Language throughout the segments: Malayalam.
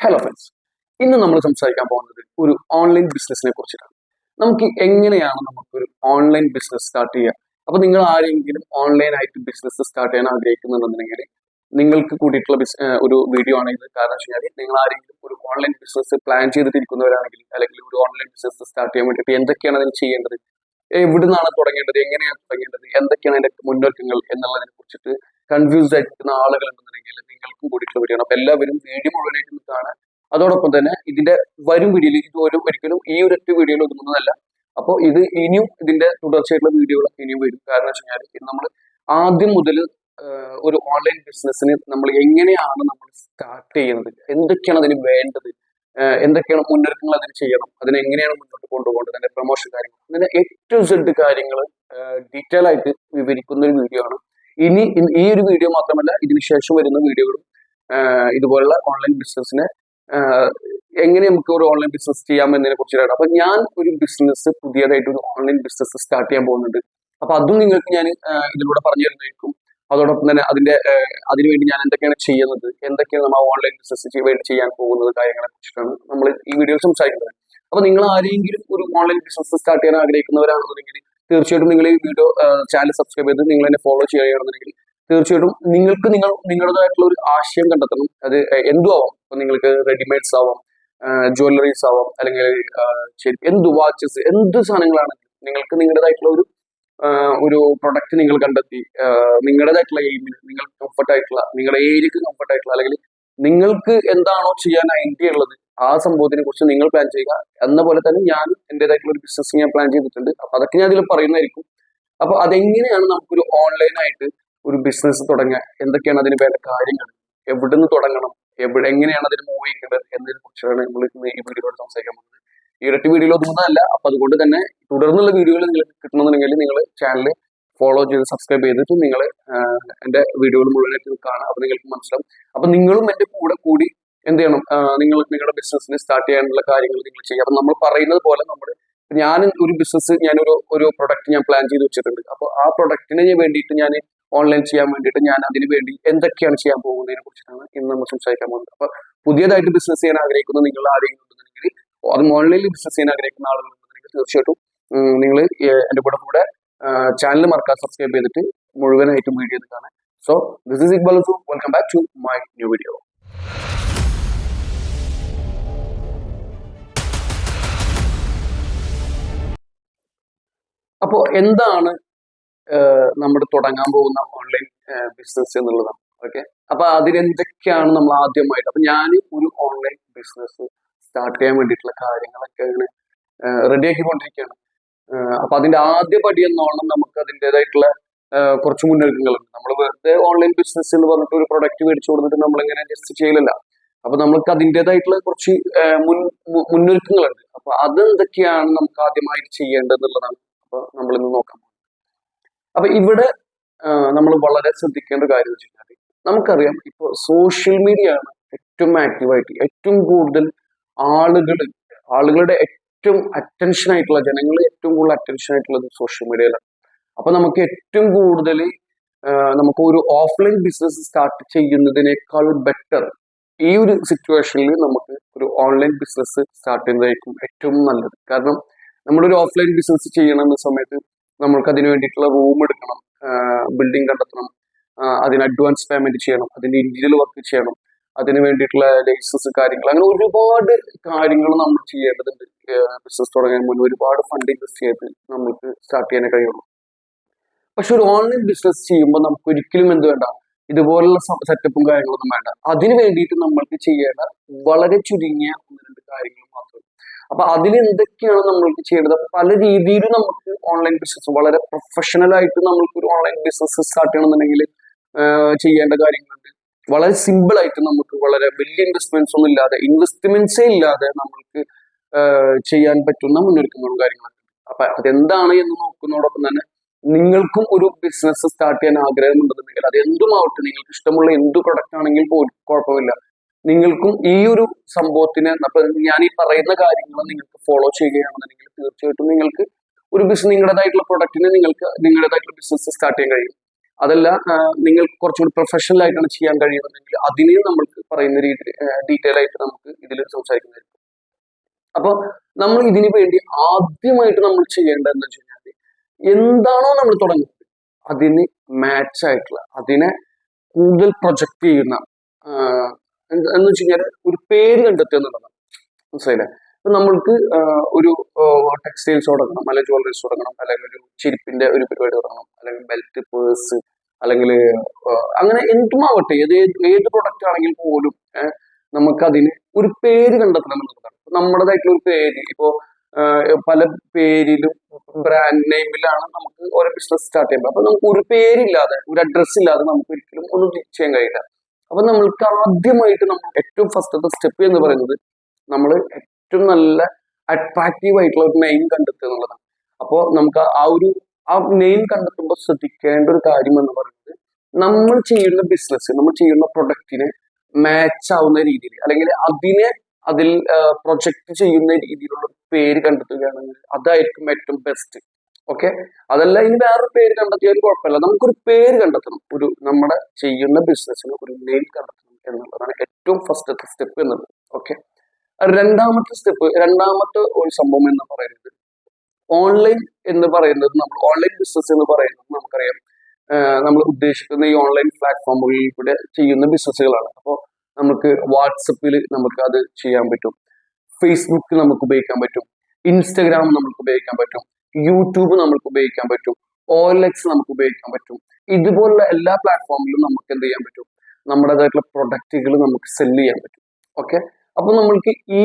ഹലോ ഫ്രണ്ട്സ്, ഇന്ന് നമ്മൾ സംസാരിക്കാൻ പോകുന്നത് ഒരു ഓൺലൈൻ ബിസിനസിനെ കുറിച്ചിട്ടാണ്. നമുക്ക് എങ്ങനെയാണ് നമുക്കൊരു ഓൺലൈൻ ബിസിനസ് സ്റ്റാർട്ട് ചെയ്യുക? അപ്പൊ നിങ്ങൾ ആരെങ്കിലും ഓൺലൈനായിട്ട് ബിസിനസ് സ്റ്റാർട്ട് ചെയ്യാൻ ആഗ്രഹിക്കുന്നുണ്ടെന്നുണ്ടെങ്കിൽ നിങ്ങൾക്ക് കൂടിയിട്ടുള്ള ഒരു വീഡിയോ ആണ് ഇത്. കാരണം വെച്ച് കഴിഞ്ഞാൽ നിങ്ങൾ ആരെങ്കിലും ഒരു ഓൺലൈൻ ബിസിനസ് പ്ലാൻ ചെയ്തിട്ടിരിക്കുന്നവരാണെങ്കിൽ, അല്ലെങ്കിൽ ഒരു ഓൺലൈൻ ബിസിനസ് സ്റ്റാർട്ട് ചെയ്യാൻ വേണ്ടിയിട്ട് എന്തൊക്കെയാണ് അതിന് ചെയ്യേണ്ടത്, എവിടുന്നാണ് തുടങ്ങേണ്ടത്, എങ്ങനെയാണ് തുടങ്ങേണ്ടത്, എന്തൊക്കെയാണ് അതിന്റെ മുന്നൊരുക്കങ്ങൾ എന്നുള്ളതിനെ കുറിച്ചിട്ട് കൺഫ്യൂസ്ഡ് ആയിരിക്കുന്ന ആളുകൾ ഉണ്ടെന്നുണ്ടെങ്കിൽ നിങ്ങൾക്കും കൂടിയിട്ടുള്ള വീഡിയോ ആണ്. അപ്പൊ എല്ലാവരും വീഡിയോ മുഴുവനായിട്ട് കാണാൻ. അതോടൊപ്പം തന്നെ ഇതിന്റെ വരും വീഡിയോയിൽ ഇത് ഒരിക്കലും ഈ ഒരൊറ്റ വീഡിയോയിൽ ഒതുങ്ങുന്നതല്ല. അപ്പോൾ ഇത് ഇനിയും ഇതിന്റെ തുടർച്ചയായിട്ടുള്ള വീഡിയോകളൊക്കെ ഇനിയും വരും. കാരണം വെച്ച് കഴിഞ്ഞാൽ ഇത് നമ്മൾ ആദ്യം മുതൽ ഒരു ഓൺലൈൻ ബിസിനസ്സിന് നമ്മൾ എങ്ങനെയാണ് നമ്മൾ സ്റ്റാർട്ട് ചെയ്യുന്നത്, എന്തൊക്കെയാണ് അതിന് വേണ്ടത്, എന്തൊക്കെയാണ് മുന്നൊരുക്കങ്ങൾ അതിന് ചെയ്യണം, അതിനെങ്ങനെയാണ് മുന്നോട്ട് കൊണ്ടുപോകേണ്ടത്, അതിന്റെ പ്രൊമോഷൻ കാര്യങ്ങൾ, അങ്ങനെ ഏറ്റവും സെഡ് കാര്യങ്ങൾ ഡീറ്റെയിൽ ആയിട്ട് വിവരിക്കുന്ന ഒരു വീഡിയോ ആണ്. ഇനി ഈ ഒരു വീഡിയോ മാത്രമല്ല, ഇതിന് ശേഷം വരുന്ന വീഡിയോകളും ഇതുപോലുള്ള ഓൺലൈൻ ബിസിനസ്സിനെ എങ്ങനെ നമുക്ക് ഒരു ഓൺലൈൻ ബിസിനസ് ചെയ്യാമെന്നതിനെ കുറിച്ചിട്ടാണ്. അപ്പൊ ഞാൻ ഒരു ബിസിനസ് പുതിയതായിട്ട് ഒരു ഓൺലൈൻ ബിസിനസ് സ്റ്റാർട്ട് ചെയ്യാൻ പോകുന്നുണ്ട്. അപ്പൊ അതും നിങ്ങൾക്ക് ഞാൻ ഇതിലൂടെ പറഞ്ഞു തരുന്നതായിരിക്കും. അതോടൊപ്പം തന്നെ അതിനുവേണ്ടി ഞാൻ എന്തൊക്കെയാണ് ചെയ്യുന്നത്, എന്തൊക്കെയാണ് നമ്മൾ ഓൺലൈൻ ബിസിനസ് വേണ്ടി ചെയ്യാൻ പോകുന്നത്, കാര്യങ്ങളെ കുറിച്ചിട്ടാണ് നമ്മൾ ഈ വീഡിയോയിൽ സംസാരിക്കുന്നത്. അപ്പൊ നിങ്ങൾ ആരെങ്കിലും ഒരു ഓൺലൈൻ ബിസിനസ് സ്റ്റാർട്ട് ചെയ്യാൻ ആഗ്രഹിക്കുന്നവരാണെന്നുണ്ടെങ്കിൽ തീർച്ചയായിട്ടും നിങ്ങൾ ഈ വീഡിയോ ചാനൽ സബ്സ്ക്രൈബ് ചെയ്ത് നിങ്ങൾ എന്നെ ഫോളോ ചെയ്യുകയാണെന്നുണ്ടെങ്കിൽ തീർച്ചയായിട്ടും നിങ്ങളുടേതായിട്ടുള്ള ഒരു ആശയം കണ്ടെത്തണം. അത് എന്തും ആവാം. ഇപ്പൊ നിങ്ങൾക്ക് റെഡിമെയ്ഡ്സ് ആവാം, ജ്വല്ലറീസ് ആവാം, അല്ലെങ്കിൽ എന്ത് വാച്ചസ്, എന്ത് സാധനങ്ങളാണെങ്കിലും നിങ്ങൾക്ക് നിങ്ങളുടേതായിട്ടുള്ള ഒരു പ്രൊഡക്റ്റ് നിങ്ങൾ കണ്ടെത്തി നിങ്ങളുടേതായിട്ടുള്ള എയിമിന് നിങ്ങൾക്ക് കംഫർട്ട് ആയിട്ടുള്ള, നിങ്ങളുടെ ഏരിയക്ക് കംഫർട്ട് ആയിട്ടുള്ള, അല്ലെങ്കിൽ നിങ്ങൾക്ക് എന്താണോ ചെയ്യാൻ ഐഡിയ ഉള്ളത് ആ സംഭവത്തിനെ കുറിച്ച് നിങ്ങൾ പ്ലാൻ ചെയ്യുക. എന്ന പോലെ തന്നെ ഞാൻ എന്റേതായിട്ടുള്ള ഒരു ബിസിനസ് ഞാൻ പ്ലാൻ ചെയ്തിട്ടുണ്ട്. അപ്പൊ അതൊക്കെ ഞാൻ ഇതിൽ പറയുന്നതായിരിക്കും. അപ്പൊ അതെങ്ങനെയാണ് നമുക്കൊരു ഓൺലൈനായിട്ട് ഒരു ബിസിനസ് തുടങ്ങുക, എന്തൊക്കെയാണ് അതിന് വേണ്ട കാര്യങ്ങൾ, എവിടുന്ന് തുടങ്ങണം, എങ്ങനെയാണ് അതിന് മൂവ് ചെയ്യേണ്ടത് എന്നതിനെ കുറിച്ചാണ് നമ്മൾ ഇന്ന് ഈ വീഡിയോയോട് സംസാരിക്കാൻ പോകുന്നത്. ഈ ഒരൊറ്റ വീഡിയോയിൽ ഒതുങ്ങുന്നതല്ല. അപ്പൊ അതുകൊണ്ട് തന്നെ തുടർന്നുള്ള വീഡിയോകൾ നിങ്ങൾക്ക് കിട്ടണമെന്നുണ്ടെങ്കിൽ നിങ്ങൾ ചാനൽ ഫോളോ ചെയ്ത് സബ്സ്ക്രൈബ് ചെയ്തിട്ട് നിങ്ങൾ എന്റെ വീഡിയോകൾ മുഴുവനായിട്ട് കാണാം. അപ്പൊ നിങ്ങൾക്ക് മനസ്സിലാവും. അപ്പൊ നിങ്ങളും എന്റെ കൂടെ കൂടി എന്ത് ചെയ്യണം, നിങ്ങളുടെ ബിസിനസ്സിന് സ്റ്റാർട്ട് ചെയ്യാനുള്ള കാര്യങ്ങൾ നിങ്ങൾ ചെയ്യുക. അപ്പൊ നമ്മൾ പറയുന്നത് പോലെ ഞാൻ ഒരു ബിസിനസ്, ഒരു പ്രൊഡക്റ്റ് ഞാൻ പ്ലാൻ ചെയ്ത് വെച്ചിട്ടുണ്ട്. അപ്പോൾ ആ പ്രൊഡക്റ്റിന് വേണ്ടിയിട്ട് ഞാൻ ഓൺലൈൻ ചെയ്യാൻ വേണ്ടിയിട്ട് ഞാൻ അതിന് വേണ്ടി എന്തൊക്കെയാണ് ചെയ്യാൻ പോകുന്നതിനെ കുറിച്ചാണ് ഇന്ന് നമ്മൾ സംസാരിക്കാൻ പോകുന്നത്. അപ്പൊ പുതിയതായിട്ട് ബിസിനസ് ചെയ്യാൻ ആഗ്രഹിക്കുന്ന നിങ്ങൾ ആരെങ്കിലും ഉണ്ടെന്നുണ്ടെങ്കിൽ, അതും ഓൺലൈനിൽ ബിസിനസ് ചെയ്യാൻ ആഗ്രഹിക്കുന്ന ആളുകളുണ്ടെന്നുണ്ടെങ്കിൽ തീർച്ചയായിട്ടും നിങ്ങൾ എന്റെ കൂടെ ചാനൽ മറക്കാതെ സബ്സ്ക്രൈബ് ചെയ്തിട്ട് മുഴുവനായിട്ടും വീഡിയോ കാണാം. So this is Iqbal. Welcome back to my new video. അപ്പോൾ എന്താണ് നമ്മൾ തുടങ്ങാൻ പോകുന്ന ഓൺലൈൻ ബിസിനസ് എന്നുള്ളതാണ്. ഓക്കെ, അപ്പൊ അതിനെന്തൊക്കെയാണ് നമ്മൾ ആദ്യമായിട്ട്, അപ്പൊ ഞാൻ ഒരു ഓൺലൈൻ ബിസിനസ് സ്റ്റാർട്ട് ചെയ്യാൻ വേണ്ടിയിട്ടുള്ള കാര്യങ്ങളൊക്കെ അങ്ങനെ റെഡിയാക്കിക്കൊണ്ടിരിക്കുകയാണ്. അപ്പൊ അതിന്റെ ആദ്യ പടി എന്നോണം നമുക്ക് അതിൻ്റെതായിട്ടുള്ള കുറച്ച് മുന്നൊരുക്കങ്ങളുണ്ട്. നമ്മൾ വെറുതെ ഓൺലൈൻ ബിസിനസ് എന്ന് പറഞ്ഞിട്ട് ഒരു പ്രൊഡക്റ്റ് മേടിച്ചു കൊടുത്തിട്ട് നമ്മളിങ്ങനെ ജസ്റ്റ് ചെയ്യലല്ല. അപ്പൊ നമുക്ക് അതിൻ്റെതായിട്ടുള്ള കുറച്ച് മുന്നൊരുക്കങ്ങളുണ്ട്. അപ്പൊ അതെന്തൊക്കെയാണ് നമുക്ക് ആദ്യമായിട്ട് ചെയ്യേണ്ടതെന്നുള്ളതാണ് അപ്പൊ നമ്മളിന്ന് നോക്കാം. അപ്പൊ ഇവിടെ നമ്മൾ വളരെ ശ്രദ്ധിക്കേണ്ട കാര്യം എന്ന് വെച്ച് കഴിഞ്ഞാൽ, നമുക്കറിയാം ഇപ്പോൾ സോഷ്യൽ മീഡിയ ആണ് ഏറ്റവും ആക്റ്റീവായിട്ട്, ഏറ്റവും കൂടുതൽ ആളുകളുടെ ഏറ്റവും അറ്റൻഷൻ ആയിട്ടുള്ള, ജനങ്ങൾ ഏറ്റവും കൂടുതൽ അറ്റൻഷൻ ആയിട്ടുള്ളത് സോഷ്യൽ മീഡിയയിലാണ്. അപ്പൊ നമുക്ക് ഏറ്റവും കൂടുതൽ നമുക്ക് ഒരു ഓഫ്ലൈൻ ബിസിനസ് സ്റ്റാർട്ട് ചെയ്യുന്നതിനേക്കാൾ ബെറ്റർ ഈ ഒരു സിറ്റുവേഷനിൽ നമുക്ക് ഒരു ഓൺലൈൻ ബിസിനസ് സ്റ്റാർട്ട് ചെയ്യുന്നതായിരിക്കും ഏറ്റവും നല്ലത്. കാരണം നമ്മളൊരു ഓഫ്ലൈൻ ബിസിനസ് ചെയ്യണമെന്ന സമയത്ത് നമ്മൾക്ക് അതിന് വേണ്ടിയിട്ടുള്ള റൂം എടുക്കണം, ബിൽഡിംഗ് കണ്ടെത്തണം, അതിന് അഡ്വാൻസ് പേയ്മെന്റ് ചെയ്യണം, അതിന്റെ ഇന്റീരിയൽ വർക്ക് ചെയ്യണം, അതിന് വേണ്ടിയിട്ടുള്ള ലൈസൻസ് കാര്യങ്ങൾ, അങ്ങനെ ഒരുപാട് കാര്യങ്ങൾ നമ്മൾ ചെയ്യേണ്ടതുണ്ട്. ബിസിനസ് തുടങ്ങാൻ മുന്നേ ഒരുപാട് ഫണ്ട് ഇൻവെസ്റ്റ് ചെയ്ത് നമുക്ക് സ്റ്റാർട്ട് ചെയ്യാനേ കഴിയുള്ളൂ. പക്ഷെ ഒരു ഓൺലൈൻ ബിസിനസ് ചെയ്യുമ്പോൾ നമുക്ക് ഒരിക്കലും എന്ത് വേണ്ട, ഇതുപോലുള്ള സെറ്റപ്പും കാര്യങ്ങളൊന്നും വേണ്ട. അതിന് വേണ്ടിയിട്ട് നമ്മൾക്ക് ചെയ്യേണ്ട വളരെ ചുരുങ്ങിയ 1-2 കാര്യങ്ങൾ മാത്രം. അപ്പൊ അതിൽ എന്തൊക്കെയാണ് നമ്മൾക്ക് ചെയ്യേണ്ടത്? പല രീതിയിൽ നമുക്ക് ഓൺലൈൻ ബിസിനസ് വളരെ പ്രൊഫഷണൽ ആയിട്ട് നമ്മൾക്ക് ഒരു ഓൺലൈൻ ബിസിനസ് സ്റ്റാർട്ട് ചെയ്യണമെന്നുണ്ടെങ്കിൽ ചെയ്യേണ്ട കാര്യങ്ങളുണ്ട്. വളരെ സിമ്പിൾ ആയിട്ട് നമുക്ക് വളരെ വലിയ ഇൻവെസ്റ്റ്മെന്റ്സേ ഇല്ലാതെ നമ്മൾക്ക് ചെയ്യാൻ പറ്റുന്ന മുന്നൊരുക്കങ്ങളും കാര്യങ്ങളൊക്കെ. അപ്പൊ അതെന്താണ് എന്ന് നോക്കുന്നതോടൊപ്പം തന്നെ നിങ്ങൾക്കും ഒരു ബിസിനസ് സ്റ്റാർട്ട് ചെയ്യാൻ ആഗ്രഹമുണ്ടെന്നുണ്ടെങ്കിൽ അത് എന്തുമാവട്ടെ, നിങ്ങൾക്ക് ഇഷ്ടമുള്ള എന്ത് പ്രൊഡക്റ്റ് ആണെങ്കിൽ പോലും കുഴപ്പമില്ല, നിങ്ങൾക്കും ഈ ഒരു സംഭവത്തിന്, അപ്പൊ ഞാൻ ഈ പറയുന്ന കാര്യങ്ങൾ നിങ്ങൾക്ക് ഫോളോ ചെയ്യുകയാണെന്നുണ്ടെങ്കിൽ തീർച്ചയായിട്ടും നിങ്ങൾക്ക് ഒരു നിങ്ങളുടേതായിട്ടുള്ള പ്രൊഡക്റ്റിന് നിങ്ങൾക്ക് നിങ്ങളുടേതായിട്ടുള്ള ബിസിനസ് സ്റ്റാർട്ട് ചെയ്യാൻ കഴിയും. അതല്ല നിങ്ങൾ കുറച്ചുകൂടി പ്രൊഫഷണൽ ആയിട്ടാണ് ചെയ്യാൻ കഴിയുന്നതെങ്കിൽ അതിനെയും നമ്മൾക്ക് പറയുന്ന രീതി ഡീറ്റെയിൽ ആയിട്ട് നമുക്ക് ഇതിൽ സംസാരിക്കുന്നതായിരിക്കും. അപ്പൊ നമ്മൾ ഇതിനു വേണ്ടി ആദ്യമായിട്ട് നമ്മൾ ചെയ്യേണ്ടത് എന്താ വെച്ച് കഴിഞ്ഞാൽ എന്താണോ നമ്മൾ തുടങ്ങുന്നത് അതിന് മാച്ച് ആയിട്ടുള്ള, അതിനെ കൂടുതൽ പ്രൊജക്ട് ചെയ്യുന്ന എന്ന് വെച്ച് കഴിഞ്ഞാൽ ഒരു പേര് കണ്ടെത്തുക എന്നുള്ളതാണ്. മനസ്സിലായില്ലേ? ഇപ്പൊ നമ്മൾക്ക് ഒരു ടെക്സ്റ്റൈൽസ് തുടങ്ങണം, അല്ലെങ്കിൽ ജ്വല്ലറീസ് തുടങ്ങണം, അല്ലെങ്കിൽ ഒരു ചെരുപ്പിന്റെ ഒരു പരിപാടി തുടങ്ങണം, അല്ലെങ്കിൽ ബെൽറ്റ്, പേഴ്സ്, അല്ലെങ്കിൽ അങ്ങനെ എന്തുമാവട്ടെ, ഏത് പ്രൊഡക്റ്റ് ആണെങ്കിൽ പോലും നമുക്ക് അതിന് ഒരു പേര് കണ്ടെത്തണം എന്നുള്ളതാണ്. നമ്മുടേതായിട്ടുള്ള ഒരു പേര്, ഇപ്പോ പല പേരിലും ബ്രാൻഡ് നെയിമിലാണ് നമുക്ക് ഓരോ ബിസിനസ് സ്റ്റാർട്ട് ചെയ്യുമ്പോൾ. അപ്പൊ നമുക്ക് ഒരു പേരില്ലാതെ, ഒരു അഡ്രസ് ഇല്ലാതെ നമുക്ക് ഒരിക്കലും ഒന്നും ചെയ്യാൻ കഴിയില്ല. അപ്പൊ നമ്മൾക്ക് ആദ്യമായിട്ട് നമ്മൾ ഏറ്റവും ഫസ്റ്റത്തെ സ്റ്റെപ്പ് എന്ന് പറയുന്നത് നമ്മൾ ഏറ്റവും നല്ല അട്രാക്റ്റീവ് ആയിട്ടുള്ള ഒരു നെയിം കണ്ടെത്തുക എന്നുള്ളതാണ്. അപ്പോൾ നമുക്ക് ആ നെയിം കണ്ടെത്തുമ്പോൾ ശ്രദ്ധിക്കേണ്ട ഒരു കാര്യം എന്ന് പറയുന്നത് നമ്മൾ ചെയ്യുന്ന ബിസിനസ്, നമ്മൾ ചെയ്യുന്ന പ്രൊഡക്റ്റിന് മാച്ച് ആവുന്ന രീതിയിൽ, അല്ലെങ്കിൽ അതിൽ പ്രൊജക്ട് ചെയ്യുന്ന രീതിയിലുള്ള പേര് കണ്ടെത്തുകയാണെങ്കിൽ അതായിരിക്കും ഏറ്റവും ബെസ്റ്റ്. ഓക്കെ, അതല്ല ഇനി വേറൊരു പേര് കണ്ടെത്തിയാലും കുഴപ്പമില്ല, നമുക്കൊരു പേര് കണ്ടെത്തണം, നമ്മുടെ ചെയ്യുന്ന ബിസിനസ്സിന് ഒരു നെയിം കണ്ടെത്തണം എന്നുള്ളതാണ് ഏറ്റവും ഫസ്റ്റത്തെ സ്റ്റെപ്പ് എന്നുള്ളത്. ഓക്കെ, രണ്ടാമത്തെ ഒരു സംഭവം എന്ന് പറയുന്നത് ഓൺലൈൻ എന്ന് പറയുന്നത്, നമ്മൾ ഓൺലൈൻ ബിസിനസ് എന്ന് പറയുന്നത് നമുക്കറിയാം, നമ്മൾ ഉദ്ദേശിക്കുന്ന ഈ ഓൺലൈൻ പ്ലാറ്റ്ഫോമുകളിൽ കൂടെ ചെയ്യുന്ന ബിസിനസ്സുകളാണ്. അപ്പോൾ നമുക്ക് വാട്സപ്പിൽ നമുക്ക് അത് ചെയ്യാൻ പറ്റും, ഫേസ്ബുക്ക് നമുക്ക് ഉപയോഗിക്കാൻ പറ്റും, ഇൻസ്റ്റഗ്രാം നമുക്ക് ഉപയോഗിക്കാൻ പറ്റും, യൂട്യൂബ് നമുക്ക് ഉപയോഗിക്കാൻ പറ്റും, OLX നമുക്ക് ഉപയോഗിക്കാൻ പറ്റും. ഇതുപോലുള്ള എല്ലാ പ്ലാറ്റ്ഫോമിലും നമുക്ക് എന്ത് ചെയ്യാൻ പറ്റും, നമ്മുടേതായിട്ടുള്ള പ്രൊഡക്റ്റുകൾ നമുക്ക് സെല് ചെയ്യാൻ പറ്റും. ഓക്കെ, അപ്പൊ നമ്മൾക്ക് ഈ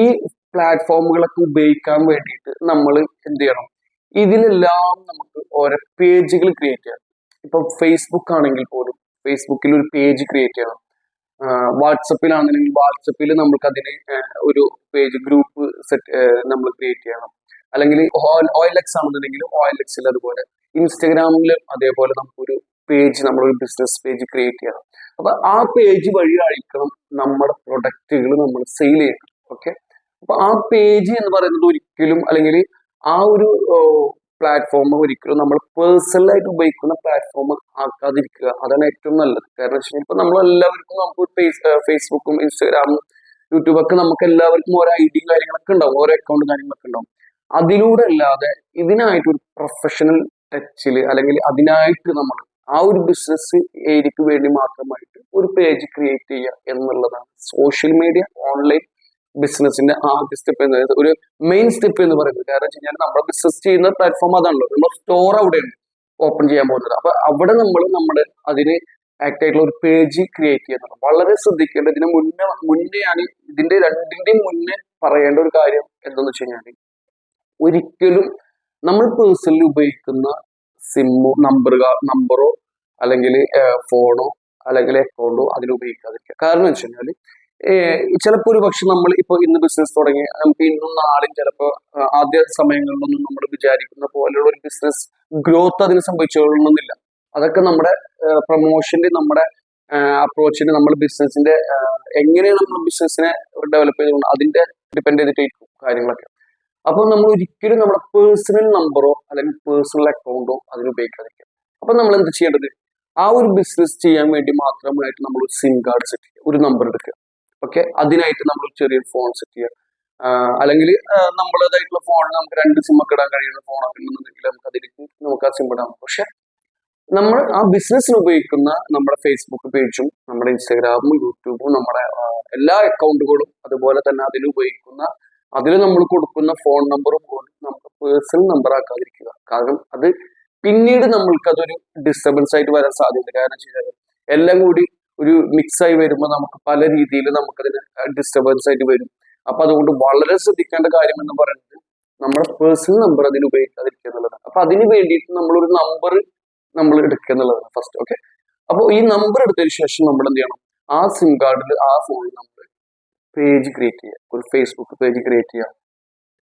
പ്ലാറ്റ്ഫോമുകളൊക്കെ ഉപയോഗിക്കാൻ വേണ്ടിയിട്ട് നമ്മൾ എന്ത് ചെയ്യണം, ഇതിലെല്ലാം നമുക്ക് ഓരോ പേജുകൾ ക്രിയേറ്റ് ചെയ്യണം. ഇപ്പൊ ഫേസ്ബുക്ക് ആണെങ്കിൽ പോലും ഫേസ്ബുക്കിൽ ഒരു പേജ് ക്രിയേറ്റ് ചെയ്യണം. വാട്സപ്പിലാണെന്നുണ്ടെങ്കിൽ വാട്സപ്പിൽ നമുക്ക് അതിന് ഒരു പേജ് ഗ്രൂപ്പ് നമ്മൾ ക്രിയേറ്റ് ചെയ്യണം. അല്ലെങ്കിൽ OLX ആണെന്നുണ്ടെങ്കിൽ OLXൽ അതുപോലെ, ഇൻസ്റ്റഗ്രാമിൽ അതേപോലെ നമുക്കൊരു പേജ്, നമ്മളൊരു ബിസിനസ് പേജ് ക്രിയേറ്റ് ചെയ്യണം. അപ്പൊ ആ പേജ് വഴി ആയിരിക്കണം നമ്മുടെ പ്രൊഡക്റ്റുകൾ നമ്മൾ സെയിൽ ചെയ്യണം. ഓക്കെ, അപ്പൊ ആ പേജ് എന്ന് പറയുന്നത് ഒരിക്കലും, അല്ലെങ്കിൽ ആ ഒരു പ്ലാറ്റ്ഫോം ഒരിക്കലും നമ്മൾ പേഴ്സണലായിട്ട് ഉപയോഗിക്കുന്ന പ്ലാറ്റ്ഫോം ആക്കാതിരിക്കുക. അതാണ് ഏറ്റവും നല്ലത്. കാരണം വെച്ച് കഴിഞ്ഞാൽ ഇപ്പൊ നമ്മളെല്ലാവർക്കും നമുക്ക് ഫേസ്ബുക്കും ഇൻസ്റ്റാഗ്രാമും യൂട്യൂബൊക്കെ നമുക്ക് എല്ലാവർക്കും ഓരോ ഐഡിയും കാര്യങ്ങളൊക്കെ ഉണ്ടാവും, ഓരോ അക്കൗണ്ടും കാര്യങ്ങളൊക്കെ ഉണ്ടാവും. അതിലൂടെ അല്ലാതെ ഇതിനായിട്ട് ഒരു പ്രൊഫഷണൽ ടച്ചിൽ, അല്ലെങ്കിൽ അതിനായിട്ട് നമ്മൾ ആ ഒരു ബിസിനസ് ഏരിയക്ക് വേണ്ടി മാത്രമായിട്ട് ഒരു പേജ് ക്രിയേറ്റ് ചെയ്യുക എന്നുള്ളതാണ് സോഷ്യൽ മീഡിയ ഓൺലൈൻ ബിസിനസിന്റെ ആദ്യ സ്റ്റെപ്പ് എന്ന് പറയുന്നത്, ഒരു മെയിൻ സ്റ്റെപ്പ് എന്ന് പറയുന്നത്. കാരണം വെച്ച് കഴിഞ്ഞാൽ നമ്മൾ ബിസിനസ് ചെയ്യുന്ന പ്ലാറ്റ്ഫോം അതാണല്ലോ, നമ്മൾ സ്റ്റോർ അവിടെയാണ് ഓപ്പൺ ചെയ്യാൻ പോകുന്നത്. അപ്പൊ അവിടെ നമ്മൾ അതിന് ആക്ട് ആയിട്ടുള്ള ഒരു പേജ് ക്രിയേറ്റ് ചെയ്യുന്നത് വളരെ ശ്രദ്ധിക്കേണ്ടത്. ഇതിന് മുന്നെയാണ് ഇതിന്റെ രണ്ടിന്റെയും മുന്നേ പറയേണ്ട ഒരു കാര്യം എന്താന്ന് വെച്ച് കഴിഞ്ഞാൽ, ഒരിക്കലും നമ്മൾ പേഴ്സണലി ഉപയോഗിക്കുന്ന നമ്പറോ അല്ലെങ്കിൽ ഫോണോ അല്ലെങ്കിൽ അക്കൗണ്ടോ അതിൽ ഉപയോഗിക്കാതിരിക്കുക. കാരണം വെച്ച് കഴിഞ്ഞാൽ ചിലപ്പോൾ ഒരു പക്ഷെ നമ്മൾ ഇപ്പോൾ ഇന്ന് ബിസിനസ് തുടങ്ങി, നമുക്ക് ഇന്നും നാളെയും ചിലപ്പോൾ ആദ്യ സമയങ്ങളിലൊന്നും നമ്മൾ വിചാരിക്കുന്ന പോലെയുള്ള ഒരു ബിസിനസ് ഗ്രോത്ത് അതിന് സംഭവിച്ചുകൊള്ളണമെന്നില്ല. അതൊക്കെ നമ്മുടെ പ്രൊമോഷന്റെ, നമ്മുടെ അപ്രോച്ചിന്, നമ്മുടെ ബിസിനസിന്റെ എങ്ങനെയാണ് നമ്മൾ ബിസിനസിനെ ഡെവലപ്പ് ചെയ്തുകൊണ്ട് അതിന്റെ ഡിപ്പെൻഡ് ചെയ്തിട്ടായിരിക്കും കാര്യങ്ങളൊക്കെ. അപ്പൊ നമ്മൾ ഒരിക്കലും നമ്മുടെ പേഴ്സണൽ നമ്പറോ അല്ലെങ്കിൽ പേഴ്സണൽ അക്കൗണ്ടോ അതിന് ഉപയോഗിക്കാതിരിക്കുക. അപ്പൊ നമ്മൾ എന്ത് ചെയ്യേണ്ടത്, ആ ഒരു ബിസിനസ് ചെയ്യാൻ വേണ്ടി മാത്രമായിട്ട് നമ്മൾ ഒരു സിം കാർഡ് സെറ്റ് ചെയ്യുക, ഒരു നമ്പർ എടുക്കുക. ഓക്കെ, അതിനായിട്ട് നമ്മൾ ചെറിയൊരു ഫോൺ സെറ്റ് ചെയ്യുക. അല്ലെങ്കിൽ നമ്മളേതായിട്ടുള്ള ഫോണിൽ നമുക്ക് 2 സിം ഒക്കെ ഇടാൻ കഴിയുന്ന ഫോണൊക്കെ ഉണ്ടെന്നുണ്ടെങ്കിൽ നമുക്ക് ആ സിം ഇടാം. പക്ഷെ നമ്മൾ ആ ബിസിനസ്സിന് ഉപയോഗിക്കുന്ന നമ്മുടെ ഫേസ്ബുക്ക് പേജും, നമ്മുടെ ഇൻസ്റ്റാഗ്രാമും യൂട്യൂബും, നമ്മുടെ എല്ലാ അക്കൗണ്ടുകളും, അതുപോലെ തന്നെ അതിൽ നമ്മൾ കൊടുക്കുന്ന ഫോൺ നമ്പറും പോലും നമുക്ക് പേഴ്സണൽ നമ്പർ ആക്കാതിരിക്കുക. കാരണം അത് പിന്നീട് നമ്മൾക്ക് അതൊരു ഡിസ്റ്റർബൻസ് ആയിട്ട് വരാൻ സാധ്യത. കാരണം വെച്ചാൽ എല്ലാം കൂടി ഒരു മിക്സ് ആയി വരുമ്പോൾ നമുക്ക് പല രീതിയിൽ നമുക്കതിന് ഡിസ്റ്റർബൻസ് ആയിട്ട് വരും. അപ്പൊ അതുകൊണ്ട് വളരെ ശ്രദ്ധിക്കേണ്ട കാര്യം എന്ന് പറയുന്നത് നമ്മുടെ പേഴ്സണൽ നമ്പർ അതിൽ ഉപയോഗിക്കാതിരിക്കുക എന്നുള്ളതാണ്. അപ്പൊ അതിന് വേണ്ടിയിട്ട് നമ്മളൊരു നമ്പർ നമ്മൾ എടുക്കുക എന്നുള്ളതാണ് ഫസ്റ്റ്. ഓക്കെ, അപ്പോൾ ഈ നമ്പർ എടുത്തതിന് ശേഷം നമ്മൾ എന്ത് ചെയ്യണം, ആ സിം കാർഡിൽ ആ ഫോണിൽ നമ്മൾ പേജ് ക്രിയേറ്റ് ചെയ്യുക, ഒരു ഫേസ്ബുക്ക് പേജ് ക്രിയേറ്റ് ചെയ്യുക.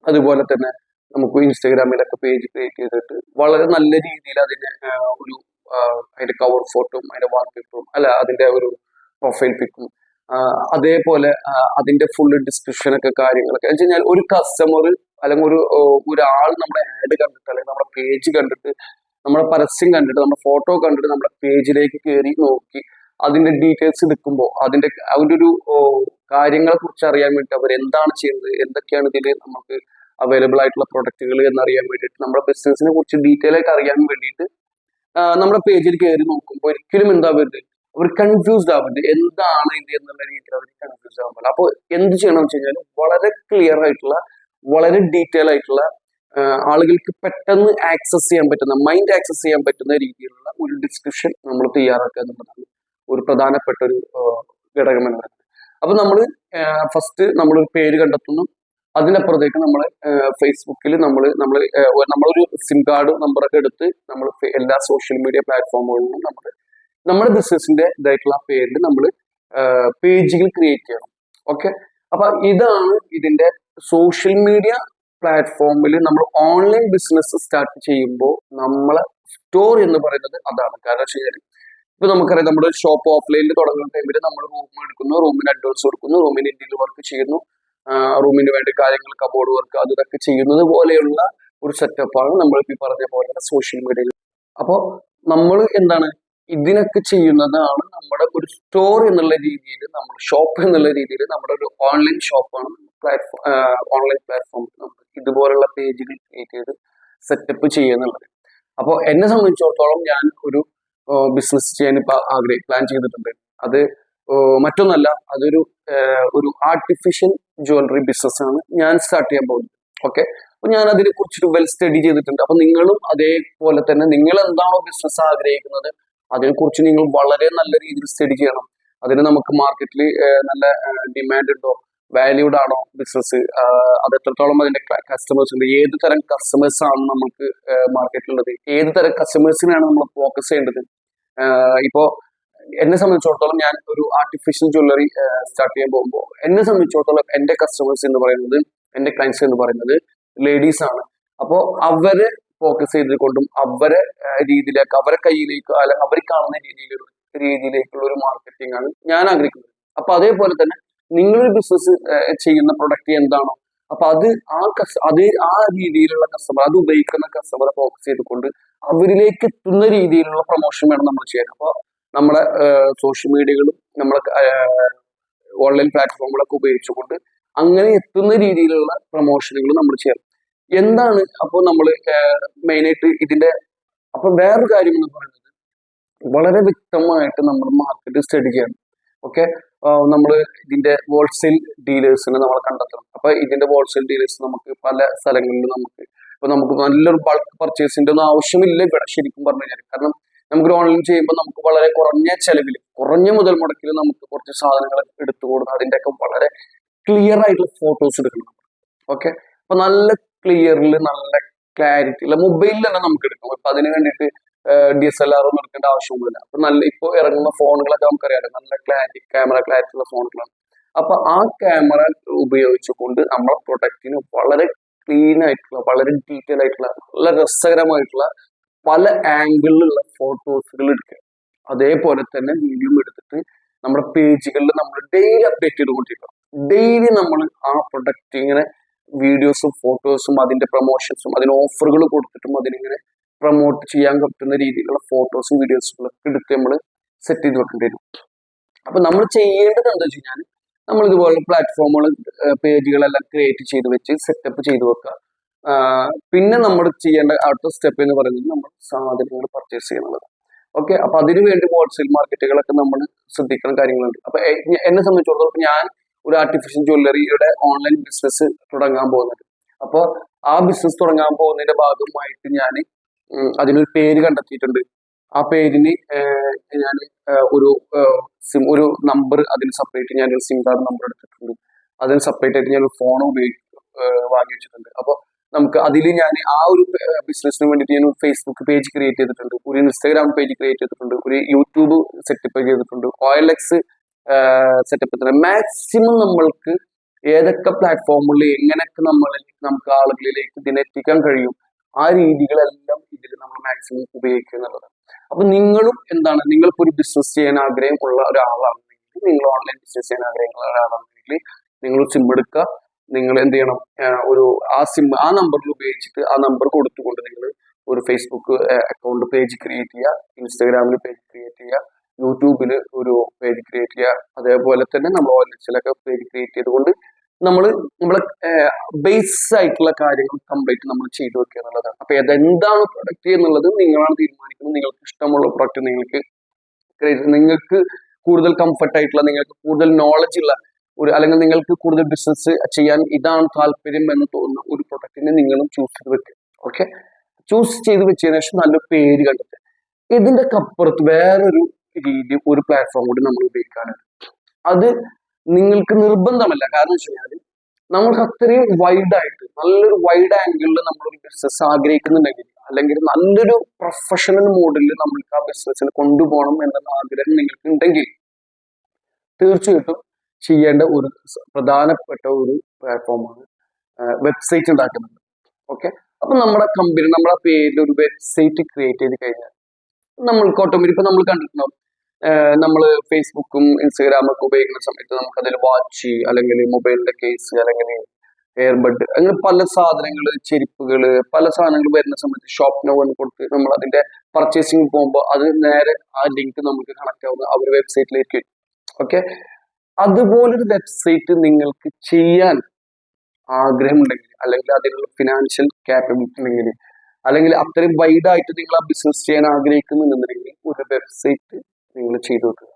അതുപോലെ തന്നെ നമുക്ക് ഇൻസ്റ്റാഗ്രാമിലൊക്കെ പേജ് ക്രിയേറ്റ് ചെയ്തിട്ട് വളരെ നല്ല രീതിയിൽ അതിന്റെ അതിന്റെ കവർ ഫോട്ടോയും അതിന്റെ വാൾപേപ്പറും അതിന്റെ ഒരു പ്രൊഫൈൽ പിക്കും, അതേപോലെ അതിന്റെ ഫുൾ ഡിസ്ക്രിപ്ഷനൊക്കെ കാര്യങ്ങളൊക്കെ എന്ന് വെച്ച് കഴിഞ്ഞാൽ ഒരു കസ്റ്റമർ അല്ലെങ്കിൽ ഒരാൾ നമ്മുടെ ആഡ് കണ്ടിട്ട് അല്ലെങ്കിൽ നമ്മുടെ പേജ് കണ്ടിട്ട് നമ്മുടെ പരസ്യം കണ്ടിട്ട് നമ്മുടെ ഫോട്ടോ കണ്ടിട്ട് നമ്മുടെ പേജിലേക്ക് കയറി നോക്കി അതിന്റെ ഡീറ്റെയിൽസ് എടുക്കുമ്പോൾ അതിന്റെ ഒരു കാര്യങ്ങളെ കുറിച്ച് അറിയാൻ വേണ്ടി അവർ എന്താണ് ചെയ്യുന്നത്, എന്തൊക്കെയാണ് ഇതിൽ നമുക്ക് അവൈലബിൾ ആയിട്ടുള്ള പ്രൊഡക്റ്റുകൾ എന്നറിയാൻ വേണ്ടിയിട്ട്, നമ്മുടെ ബിസിനസിനെ കുറിച്ച് ഡീറ്റെയിൽ ആയിട്ട് അറിയാൻ വേണ്ടിയിട്ട് നമ്മുടെ പേജിൽ കയറി നോക്കുമ്പോൾ ഒരിക്കലും എന്താവരുത്, അവർ കൺഫ്യൂസ്ഡ് ആവരുത്, എന്താണ് ഇത് എന്നുള്ള രീതിയിൽ അവർ കൺഫ്യൂസ്ഡ് ആവാൻ പാടില്ല. അപ്പോൾ എന്ത് ചെയ്യണം വെച്ച് കഴിഞ്ഞാൽ വളരെ ക്ലിയർ ആയിട്ടുള്ള, വളരെ ഡീറ്റെയിൽ ആയിട്ടുള്ള, ആളുകൾക്ക് പെട്ടെന്ന് ആക്സസ് ചെയ്യാൻ പറ്റുന്ന, മൈൻഡ് ആക്സസ് ചെയ്യാൻ പറ്റുന്ന രീതിയിലുള്ള ഒരു ഡിസ്ക്രിപ്ഷൻ നമ്മൾ തയ്യാറാക്കുക എന്നുള്ളതാണ് ഒരു പ്രധാനപ്പെട്ട ഒരു ഘടകം എന്ന് പറയുന്നത്. അപ്പൊ നമ്മൾ ഫസ്റ്റ് നമ്മളൊരു പേര് കണ്ടെത്തുന്നു. അതിനപ്പുറത്തേക്ക് നമ്മൾ ഫേസ്ബുക്കിൽ നമ്മളൊരു സിം കാർഡ് നമ്പറൊക്കെ എടുത്ത് നമ്മൾ എല്ലാ സോഷ്യൽ മീഡിയ പ്ലാറ്റ്ഫോമുകളിലും നമ്മുടെ ബിസിനസിന്റെ ഇതായിട്ടുള്ള പേരിൽ നമ്മൾ പേജുകൾ ക്രിയേറ്റ് ചെയ്യണം. ഓക്കെ, അപ്പൊ ഇതാണ് ഇതിന്റെ സോഷ്യൽ മീഡിയ പ്ലാറ്റ്ഫോമിൽ നമ്മൾ ഓൺലൈൻ ബിസിനസ് സ്റ്റാർട്ട് ചെയ്യുമ്പോൾ നമ്മളെ സ്റ്റോർ എന്ന് പറയുന്നത് അതാണ്. കാരണം വെച്ച് കഴിഞ്ഞാൽ ഇപ്പൊ നമുക്കറിയാം, നമ്മുടെ ഷോപ്പ് ഓഫ്ലൈനിൽ തുടങ്ങുന്ന ടൈമിൽ നമ്മൾ റൂം എടുക്കുന്നു, റൂമിന് അഡ്വാൻസ് കൊടുക്കുന്നു, റൂമിന് ഇന്ത്യയിൽ വർക്ക് ചെയ്യുന്നു, റൂമിന് വേണ്ടി കാര്യങ്ങൾ കബോർഡ് വർക്ക് അതൊക്കെ ചെയ്യുന്നത് പോലെയുള്ള ഒരു സെറ്റപ്പാണ് നമ്മൾ ഈ പറഞ്ഞ പോലെ സോഷ്യൽ മീഡിയയിൽ. അപ്പോൾ നമ്മൾ എന്താണ് ഇതിനൊക്കെ ചെയ്യുന്നതാണ് നമ്മുടെ ഒരു സ്റ്റോർ എന്നുള്ള രീതിയിൽ, നമ്മൾ ഷോപ്പ് എന്നുള്ള രീതിയിൽ നമ്മുടെ ഒരു ഓൺലൈൻ ഷോപ്പാണ് ഓൺലൈൻ പ്ലാറ്റ്ഫോമിൽ നമ്മൾ ഇതുപോലുള്ള പേജുകൾ ക്രിയേറ്റ് ചെയ്ത് സെറ്റപ്പ് ചെയ്യുന്നുള്ളത്. അപ്പോൾ എന്നെ സംബന്ധിച്ചിടത്തോളം ഞാൻ ഒരു ബിസിനസ് ചെയ്യാൻ ഇപ്പൊ പ്ലാൻ ചെയ്തിട്ടുണ്ട്. അത് മറ്റൊന്നല്ല, അതൊരു ആർട്ടിഫിഷ്യൽ ജ്വല്ലറി ബിസിനസ് ആണ് ഞാൻ സ്റ്റാർട്ട് ചെയ്യാൻ പോകുന്നത്. ഓക്കെ, അപ്പൊ ഞാൻ അതിനെ കുറിച്ചൊരു വെൽ സ്റ്റഡി ചെയ്തിട്ടുണ്ട്. അപ്പൊ നിങ്ങളും അതേപോലെ തന്നെ നിങ്ങൾ എന്താണോ ബിസിനസ് ആഗ്രഹിക്കുന്നത് അതിനെക്കുറിച്ച് നിങ്ങൾ വളരെ നല്ല രീതിയിൽ സ്റ്റഡി ചെയ്യണം. അതിന് നമുക്ക് മാർക്കറ്റിൽ നല്ല ഡിമാൻഡ് ഉണ്ടോ, വാല്യൂഡ് ആണോ ബിസിനസ്, അത് എത്രത്തോളം അതിന്റെ കസ്റ്റമേഴ്സ് ഉണ്ട്, ഏത് തരം കസ്റ്റമേഴ്സ് ആണ് നമുക്ക് മാർക്കറ്റിലുള്ളത്, ഏത് തരം കസ്റ്റമേഴ്സിനാണ് നമ്മൾ ഫോക്കസ് ചെയ്യേണ്ടത്. ഇപ്പോ എന്നെ സംബന്ധിച്ചിടത്തോളം ഞാൻ ഒരു ആർട്ടിഫിഷ്യൽ ജ്വല്ലറി സ്റ്റാർട്ട് ചെയ്യാൻ പോകുമ്പോൾ എന്നെ സംബന്ധിച്ചിടത്തോളം എന്റെ കസ്റ്റമേഴ്സ് എന്ന് പറയുന്നത്, എന്റെ ക്ലയൻസ് എന്ന് പറയുന്നത് ലേഡീസ് ആണ്. അപ്പോൾ അവരെ ഫോക്കസ് ചെയ്തുകൊണ്ടും അവരെ രീതിയിലേക്ക്, അവരെ കയ്യിലേക്ക്, അല്ലെങ്കിൽ അവർ കാണുന്ന രീതിയിലേക്കുള്ള ഒരു മാർക്കറ്റിംഗ് ആണ് ഞാൻ ആഗ്രഹിക്കുന്നത്. അപ്പൊ അതേപോലെ തന്നെ നിങ്ങളൊരു ബിസിനസ് ചെയ്യുന്ന പ്രൊഡക്റ്റ് എന്താണോ അപ്പൊ അത് ആ രീതിയിലുള്ള കസ്റ്റമർ, അത് ഉപയോഗിക്കുന്ന കസ്റ്റമറെ ഫോക്കസ് ചെയ്തുകൊണ്ട് അവരിലേക്ക് എത്തുന്ന രീതിയിലുള്ള പ്രൊമോഷൻ വേണം നമ്മൾ ചെയ്യാൻ. അപ്പോൾ നമ്മുടെ സോഷ്യൽ മീഡിയകളും നമ്മളെ ഓൺലൈൻ പ്ലാറ്റ്ഫോമുകളൊക്കെ ഉപയോഗിച്ചുകൊണ്ട് അങ്ങനെ എത്തുന്ന രീതിയിലുള്ള പ്രൊമോഷനുകൾ നമ്മൾ ചെയ്യണം. എന്താണ് അപ്പോൾ നമ്മൾ മെയിനായിട്ട് ഇതിന്റെ അപ്പൊ വേറൊരു കാര്യം എന്ന് പറയുന്നത്, വളരെ വ്യക്തമായിട്ട് നമ്മൾ മാർക്കറ്റ് സ്റ്റഡി ചെയ്യണം. ഓക്കെ, നമ്മൾ ഇതിന്റെ ഹോൾസെയിൽ ഡീലേഴ്സിനെ നമ്മൾ കണ്ടെത്തണം. അപ്പൊ ഇതിന്റെ ഹോൾസെയിൽ ഡീലേഴ്സ് നമുക്ക് പല സ്ഥലങ്ങളിൽ നമുക്ക് നല്ലൊരു ബൾക്ക് പർച്ചേസിന്റെ ഒന്നും ആവശ്യമില്ല ഇവിടെ ശരിക്കും പറഞ്ഞു കഴിഞ്ഞാൽ. കാരണം നമുക്കൊരു ഓൺലൈൻ ചെയ്യുമ്പോൾ നമുക്ക് വളരെ കുറഞ്ഞ ചെലവിൽ, കുറഞ്ഞ മുതൽ മുടക്കിൽ നമുക്ക് കുറച്ച് സാധനങ്ങൾ എടുത്തു കൊടുത്ത് അതിന്റെയൊക്കെ വളരെ ക്ലിയർ ആയിട്ടുള്ള ഫോട്ടോസ് എടുക്കണം. ഓക്കെ, അപ്പൊ നല്ല ക്ലിയറിൽ, നല്ല ക്ലാരിറ്റിയിൽ മൊബൈലിൽ തന്നെ നമുക്ക് എടുക്കാം. അപ്പൊ അതിന് വേണ്ടിയിട്ട് DSLR ഒന്നും എടുക്കേണ്ട ആവശ്യമൊന്നുമില്ല. അപ്പൊ ഇപ്പൊ ഇറങ്ങുന്ന ഫോണുകളൊക്കെ നമുക്കറിയാം, നല്ല ക്യാമറ ക്ലാരിറ്റി ഉള്ള ഫോണുകളാണ്. അപ്പൊ ആ ക്യാമറ ഉപയോഗിച്ചുകൊണ്ട് നമ്മളെ പ്രൊഡക്റ്റിന് വളരെ ക്ലീൻ ആയിട്ടുള്ള, വളരെ ഡീറ്റെയിൽ ആയിട്ടുള്ള, നല്ല രസകരമായിട്ടുള്ള പല ആംഗിളിലുള്ള ഫോട്ടോസുകൾ എടുക്കുക. അതേപോലെ തന്നെ വീഡിയോ എടുത്തിട്ട് നമ്മുടെ പേജുകളിൽ നമ്മൾ ഡെയിലി അപ്ഡേറ്റ് ചെയ്തുകൊണ്ടിരിക്കണം. ഡെയിലി നമ്മൾ ആ പ്രൊഡക്റ്റ് ഇങ്ങനെ വീഡിയോസും ഫോട്ടോസും അതിന്റെ പ്രൊമോഷൻസും അതിന് ഓഫറുകൾ കൊടുത്തിട്ടും അതിനിങ്ങനെ പ്രൊമോട്ട് ചെയ്യാൻ പറ്റുന്ന രീതിയിലുള്ള ഫോട്ടോസും വീഡിയോസും എടുത്ത് നമ്മൾ സെറ്റ് ചെയ്ത് വെക്കേണ്ടി വരും. അപ്പൊ നമ്മൾ ചെയ്യേണ്ടത് എന്താ വെച്ച് കഴിഞ്ഞാൽ, നമ്മൾ ഇതുപോലുള്ള പ്ലാറ്റ്ഫോമുകൾ, പേജുകളെല്ലാം ക്രിയേറ്റ് ചെയ്ത് വെച്ച് സെറ്റപ്പ് ചെയ്ത് വെക്കുക. പിന്നെ നമ്മൾ ചെയ്യേണ്ട അടുത്ത സ്റ്റെപ്പ് എന്ന് പറയുന്നത് നമ്മൾ സാധനങ്ങൾ പർച്ചേസ് ചെയ്യുന്നത്. ഓക്കെ, അപ്പൊ അതിനു വേണ്ടി ഹോൾസെയിൽ മാർക്കറ്റുകളൊക്കെ നമ്മൾ ശ്രദ്ധിക്കുന്ന കാര്യങ്ങളുണ്ട്. അപ്പൊ എന്നെ സംബന്ധിച്ചിടത്തോളം ഞാൻ ഒരു ആർട്ടിഫിഷ്യൽ ജ്വല്ലറിയുടെ ഓൺലൈൻ ബിസിനസ് തുടങ്ങാൻ പോകുന്നത്. അപ്പോൾ ആ ബിസിനസ് തുടങ്ങാൻ പോകുന്നതിന്റെ ഭാഗമായിട്ട് ഞാൻ അതിനൊരു പേര് കണ്ടെത്തിയിട്ടുണ്ട്. ആ പേരിന് ഞാൻ ഒരു നമ്പർ, അതിന് സെപ്പറേറ്റ് ഞാനൊരു സിം കാർഡ് നമ്പർ എടുത്തിട്ടുണ്ട്. അതിന് സെപ്പറേറ്റ് ആയിട്ട് ഞാൻ ഒരു ഫോൺ വാങ്ങി വെച്ചിട്ടുണ്ട്. അപ്പോൾ നമുക്ക് അതിൽ ഞാൻ ആ ഒരു ബിസിനസിന് വേണ്ടിയിട്ട് ഞാൻ ഒരു ഫേസ്ബുക്ക് പേജ് ക്രിയേറ്റ് ചെയ്തിട്ടുണ്ട്, ഒരു ഇൻസ്റ്റാഗ്രാം പേജ് ക്രിയേറ്റ് ചെയ്തിട്ടുണ്ട്, ഒരു യൂട്യൂബ് സെറ്റപ്പ് ചെയ്തിട്ടുണ്ട്, OLX സെറ്റപ്പ് ചെയ്തിട്ടുണ്ട്. മാക്സിമം നമ്മൾക്ക് ഏതൊക്കെ പ്ലാറ്റ്ഫോമുകളിൽ എങ്ങനെയൊക്കെ നമുക്ക് ആളുകളിലേക്ക് ഇതിനെത്തിക്കാൻ കഴിയും ആ രീതികളെല്ലാം ഇതിൽ നമ്മൾ മാക്സിമം ഉപയോഗിക്കുക എന്നുള്ളതാണ്. അപ്പൊ നിങ്ങളും എന്താണ്, നിങ്ങളിപ്പോ ഒരു ബിസിനസ് ചെയ്യാൻ ആഗ്രഹമുള്ള ഒരാളാണെങ്കിൽ, നിങ്ങൾ ഓൺലൈൻ ബിസിനസ് ചെയ്യാൻ ആഗ്രഹമുള്ള ഒരാളാണെങ്കിൽ നിങ്ങൾ സിം എടുക്കുക. നിങ്ങൾ എന്ത് ചെയ്യണം, ആ നമ്പറിൽ ഉപയോഗിച്ചിട്ട് ആ നമ്പർ കൊടുത്തുകൊണ്ട് നിങ്ങൾ ഒരു ഫേസ്ബുക്ക് അക്കൗണ്ട് പേജ് ക്രിയേറ്റ് ചെയ്യുക, ഇൻസ്റ്റാഗ്രാമിൽ പേജ് ക്രിയേറ്റ് ചെയ്യുക, യൂട്യൂബിൽ ഒരു പേജ് ക്രിയേറ്റ് ചെയ്യുക, അതേപോലെ തന്നെ നമ്മൾ OLXലൊക്കെ പേജ് ക്രിയേറ്റ് ചെയ്തുകൊണ്ട് നമ്മളെ ബേസ് ആയിട്ടുള്ള കാര്യങ്ങൾ കംപ്ലീറ്റ് നമ്മൾ ചെയ്തു വെക്കുക എന്നുള്ളതാണ്. അപ്പൊ അതെന്താണ് പ്രൊഡക്റ്റ് എന്നുള്ളത് നിങ്ങളാണ് തീരുമാനിക്കുന്നത്. നിങ്ങൾക്ക് ഇഷ്ടമുള്ള പ്രൊഡക്റ്റ് നിങ്ങൾക്ക് കൂടുതൽ കംഫർട്ട് ആയിട്ടുള്ള, നിങ്ങൾക്ക് കൂടുതൽ നോളജ് ഉള്ള അല്ലെങ്കിൽ നിങ്ങൾക്ക് കൂടുതൽ ബിസിനസ് ചെയ്യാൻ ഇതാണ് താല്പര്യം എന്ന് തോന്നുന്ന ഒരു പ്രൊഡക്റ്റിനെ നിങ്ങളും ചൂസ് ചെയ്ത് വെക്കുക. ഓക്കെ, ചൂസ് ചെയ്ത് വെച്ചതിന് ശേഷം നല്ലൊരു പേര് കണ്ടെത്തുക. ഇതിന്റെ അപ്പുറത്ത് വേറൊരു രീതി, ഒരു പ്ലാറ്റ്ഫോം കൂടി നമ്മൾ ഉപയോഗിക്കാനുണ്ട്. അത് നിങ്ങൾക്ക് നിർബന്ധമല്ല. കാരണം വെച്ച് കഴിഞ്ഞാൽ നമ്മൾക്ക് അത്രയും വൈഡായിട്ട് നല്ലൊരു വൈഡ് ആംഗിളിൽ നമ്മളൊരു ബിസിനസ് ആഗ്രഹിക്കുന്നുണ്ടെങ്കിൽ, അല്ലെങ്കിൽ നല്ലൊരു പ്രൊഫഷണൽ മോഡിൽ നമ്മൾക്ക് ആ ബിസിനസ്സിൽ കൊണ്ടുപോകണം എന്നുള്ള ആഗ്രഹം നിങ്ങൾക്ക് ഉണ്ടെങ്കിൽ, തീർച്ചയായിട്ടും ചെയ്യേണ്ട ഒരു പ്രധാനപ്പെട്ട ഒരു പ്ലാറ്റ്ഫോമാണ് വെബ്സൈറ്റ് ഉണ്ടാക്കുന്നത്. ഓക്കെ, അപ്പൊ നമ്മുടെ കമ്പനി, നമ്മുടെ പേരിൽ ഒരു വെബ്സൈറ്റ് ക്രിയേറ്റ് ചെയ്ത് കഴിഞ്ഞാൽ നമ്മൾക്ക് ഓട്ടോമാറ്റിക്, ഇപ്പൊ നമ്മൾ കണ്ടിട്ടുണ്ടാവും, നമ്മൾ ഫേസ്ബുക്കും ഇൻസ്റ്റാഗ്രാമും ഒക്കെ ഉപയോഗിക്കുന്ന സമയത്ത് നമുക്ക് അതിൽ വാച്ച്, അല്ലെങ്കിൽ മൊബൈലിന്റെ കേസ്, അല്ലെങ്കിൽ എയർബഡ്, അങ്ങനെ പല സാധനങ്ങൾ, ചെരുപ്പുകൾ, പല സാധനങ്ങൾ വരുന്ന സമയത്ത് ഷോപ്പ് നൗ എന്ന് കൊടുത്ത് നമ്മൾ അതിന്റെ പർച്ചേസിങ് പോകുമ്പോൾ അത് നേരെ ആ ലിങ്ക് നമുക്ക് കണക്ട് ആവുന്ന ആ ഒരു വെബ്സൈറ്റിലേക്ക്. ഓക്കെ, അതുപോലൊരു വെബ്സൈറ്റ് നിങ്ങൾക്ക് ചെയ്യാൻ ആഗ്രഹമുണ്ടെങ്കിൽ, അല്ലെങ്കിൽ അതിനുള്ള ഫിനാൻഷ്യൽ ക്യാപ്പബിലിറ്റി ഉണ്ടെങ്കിൽ, അല്ലെങ്കിൽ അത്രയും വൈഡായിട്ട് നിങ്ങൾ ആ ബിസിനസ് ചെയ്യാൻ ആഗ്രഹിക്കുന്നുണ്ടെങ്കിൽ ഒരു വെബ്സൈറ്റ് നിങ്ങൾ ചെയ്തു വെക്കുക.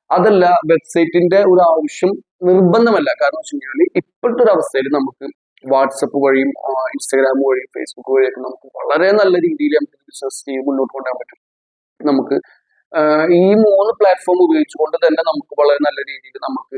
അതല്ല, വെബ്സൈറ്റിന്റെ ഒരു ആവശ്യം നിർബന്ധമല്ല. കാരണം വെച്ച് കഴിഞ്ഞാൽ ഇപ്പോഴത്തെ ഒരു അവസ്ഥയിൽ നമുക്ക് വാട്സപ്പ് വഴിയും ഇൻസ്റ്റാഗ്രാം വഴിയും ഫേസ്ബുക്ക് വഴിയൊക്കെ നമുക്ക് വളരെ നല്ല രീതിയിൽ നമുക്ക് ബിസിനസ് ചെയ്ത് മുന്നോട്ട് കൊണ്ടുപോകാൻ പറ്റും. നമുക്ക് ഈ 3 പ്ലാറ്റ്ഫോം ഉപയോഗിച്ചുകൊണ്ട് തന്നെ നമുക്ക് വളരെ നല്ല രീതിയിൽ നമുക്ക്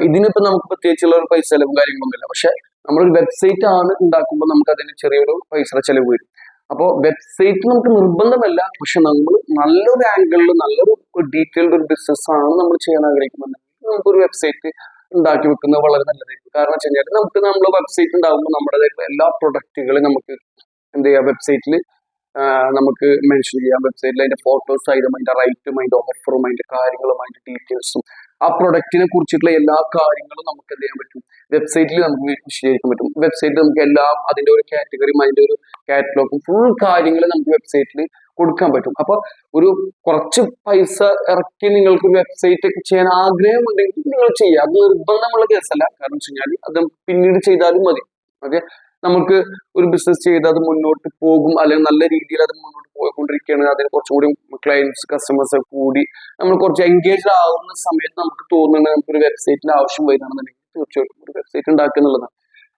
ഇതിനിപ്പോ നമുക്ക് പ്രത്യേകിച്ചുള്ള ഒരു പൈസ ചെലവും കാര്യങ്ങളൊന്നുമില്ല. പക്ഷെ നമ്മളൊരു വെബ്സൈറ്റ് ആണ് ഉണ്ടാക്കുമ്പോൾ നമുക്ക് അതിന് ചെറിയൊരു പൈസ ചെലവ് വരും. അപ്പോൾ വെബ്സൈറ്റ് നമുക്ക് നിർബന്ധമല്ല. പക്ഷെ നമ്മൾ നല്ലൊരു ആംഗിളിൽ നല്ലൊരു ഡീറ്റെയിൽഡ് ഒരു ബിസിനസ് ആണ് നമ്മൾ ചെയ്യാൻ ആഗ്രഹിക്കുന്നുണ്ടെങ്കിൽ നമുക്കൊരു വെബ്സൈറ്റ് ഉണ്ടാക്കി വെക്കുന്നത് വളരെ നല്ലതായിരിക്കും. കാരണം വെച്ച് കഴിഞ്ഞാൽ നമ്മൾ വെബ്സൈറ്റ് ഉണ്ടാകുമ്പോൾ നമ്മുടെ എല്ലാ പ്രൊഡക്റ്റുകളും നമുക്ക് എന്ത് ചെയ്യാം, വെബ്സൈറ്റിൽ നമുക്ക് മെൻഷൻ ചെയ്യാം. വെബ്സൈറ്റിൽ അതിന്റെ ഫോട്ടോസ് ആയാലും അതിന്റെ റൈറ്റും അതിന്റെ ഓഫറും അതിന്റെ കാര്യങ്ങളും അതിന്റെ ഡീറ്റെയിൽസും ആ പ്രൊഡക്റ്റിനെ കുറിച്ചിട്ടുള്ള എല്ലാ കാര്യങ്ങളും നമുക്ക് എന്ത് ചെയ്യാൻ പറ്റും, വെബ്സൈറ്റിൽ നമുക്ക് വിശദീകരിക്കാൻ പറ്റും. വെബ്സൈറ്റിൽ നമുക്ക് എല്ലാം അതിന്റെ ഒരു കാറ്റഗറിയും അതിന്റെ ഒരു കാറ്റലോഗും ഫുൾ കാര്യങ്ങൾ നമുക്ക് വെബ്സൈറ്റിൽ കൊടുക്കാൻ പറ്റും. അപ്പൊ ഒരു കുറച്ച് പൈസ ഇറക്കി നിങ്ങൾക്ക് വെബ്സൈറ്റ് ഒക്കെ ചെയ്യാൻ ആഗ്രഹമുണ്ടെങ്കിൽ നിങ്ങൾ ചെയ്യുക. അത് നിർബന്ധമുള്ള കേസല്ല. കാരണം വെച്ച് കഴിഞ്ഞാൽ അത് പിന്നീട് ചെയ്താലും മതി. ഓക്കെ, നമുക്ക് ഒരു ബിസിനസ് ചെയ്ത് അത് മുന്നോട്ട് പോകും, അല്ലെങ്കിൽ നല്ല രീതിയിൽ അത് മുന്നോട്ട് പോയിക്കൊണ്ടിരിക്കുകയാണ്, അതിന് കുറച്ചും കൂടി ക്ലയൻസ് കസ്റ്റമേഴ്സ് കൂടി നമ്മൾ കുറച്ച് എൻഗേജ് ആവുന്ന സമയത്ത് നമുക്ക് തോന്നുന്നത് നമുക്കൊരു വെബ്സൈറ്റിൽ ആവശ്യം വരുന്നതാണെന്നുണ്ടെങ്കിൽ തീർച്ചയായിട്ടും ഒരു വെബ്സൈറ്റ് ഉണ്ടാക്കുക എന്നുള്ളതാണ്.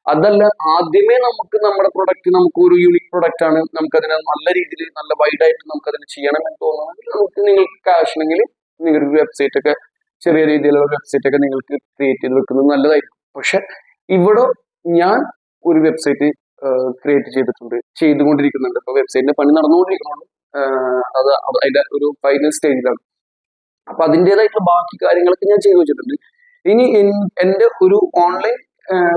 അതല്ല, ആദ്യമേ നമുക്ക് നമ്മുടെ പ്രൊഡക്റ്റ് നമുക്ക് ഒരു യൂണിക് പ്രൊഡക്റ്റ് ആണ്, നമുക്കതിനെ നല്ല രീതിയിൽ നല്ല വൈഡായിട്ട് നമുക്കതിന് ചെയ്യണം എന്ന് തോന്നുന്നത് നിങ്ങൾക്ക് ക്യാഷ് ഉണ്ടെങ്കിൽ നിങ്ങൾക്ക് വെബ്സൈറ്റ് ഒക്കെ ചെറിയ രീതിയിലുള്ള വെബ്സൈറ്റ് ഒക്കെ നിങ്ങൾക്ക് ക്രിയേറ്റ് ചെയ്ത് വെക്കുന്നത് നല്ലതായിരിക്കും. പക്ഷെ ഇവിടെ ഞാൻ ഒരു വെബ്സൈറ്റ് ക്രിയേറ്റ് ചെയ്തുകൊണ്ടിരിക്കുന്നുണ്ട്. ഇപ്പൊ വെബ്സൈറ്റിന്റെ പണി നടന്നുകൊണ്ടിരിക്കുന്നുണ്ട്. അത് അതിന്റെ ഒരു ഫൈനൽ സ്റ്റേജിലാണ്. അപ്പൊ അതിൻ്റെതായിട്ടുള്ള ബാക്കി കാര്യങ്ങളൊക്കെ ഞാൻ ചെയ്തു വെച്ചിട്ടുണ്ട്. ഇനി എന്റെ ഒരു ഓൺലൈൻ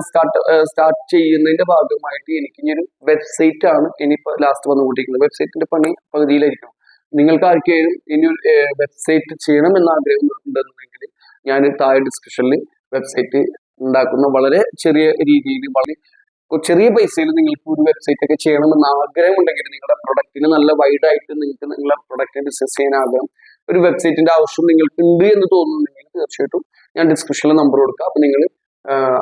സ്റ്റാർട്ട് ചെയ്യുന്നതിന്റെ ഭാഗമായിട്ട് എനിക്ക് ഇനി ഒരു വെബ്സൈറ്റ് ആണ് ഇനിയിപ്പോ ലാസ്റ്റ് വന്നുകൊണ്ടിരിക്കുന്നത്. വെബ്സൈറ്റിന്റെ പണി പകുതിയിലായിരിക്കും. നിങ്ങൾക്ക് ആർക്കെങ്കിലും ഇനി ഒരു വെബ്സൈറ്റ് ചെയ്യണം എന്ന ആഗ്രഹം ഉണ്ടെന്നുണ്ടെങ്കിൽ ഞാൻ താഴെ ഡിസ്ക്രിപ്ഷനിൽ വെബ്സൈറ്റ് ഉണ്ടാക്കുന്ന വളരെ ചെറിയ രീതിയിൽ വളരെ ചെറിയ പൈസയിൽ നിങ്ങൾക്ക് ഒരു വെബ്സൈറ്റ് ഒക്കെ ചെയ്യണമെന്ന് ആഗ്രഹം ഉണ്ടെങ്കിൽ, നിങ്ങളുടെ പ്രൊഡക്റ്റിന് നല്ല വൈഡായിട്ട് നിങ്ങൾക്ക് നിങ്ങളുടെ പ്രൊഡക്റ്റിനെ ബിസിനസ് ചെയ്യാൻ ആഗ്രഹം, ഒരു വെബ്സൈറ്റിന്റെ ആവശ്യം നിങ്ങൾക്ക് ഉണ്ട് എന്ന് തോന്നുന്നുണ്ടെങ്കിൽ തീർച്ചയായിട്ടും ഞാൻ ഡിസ്ക്രിപ്ഷനിൽ നമ്പർ കൊടുക്കാം. അപ്പൊ നിങ്ങൾ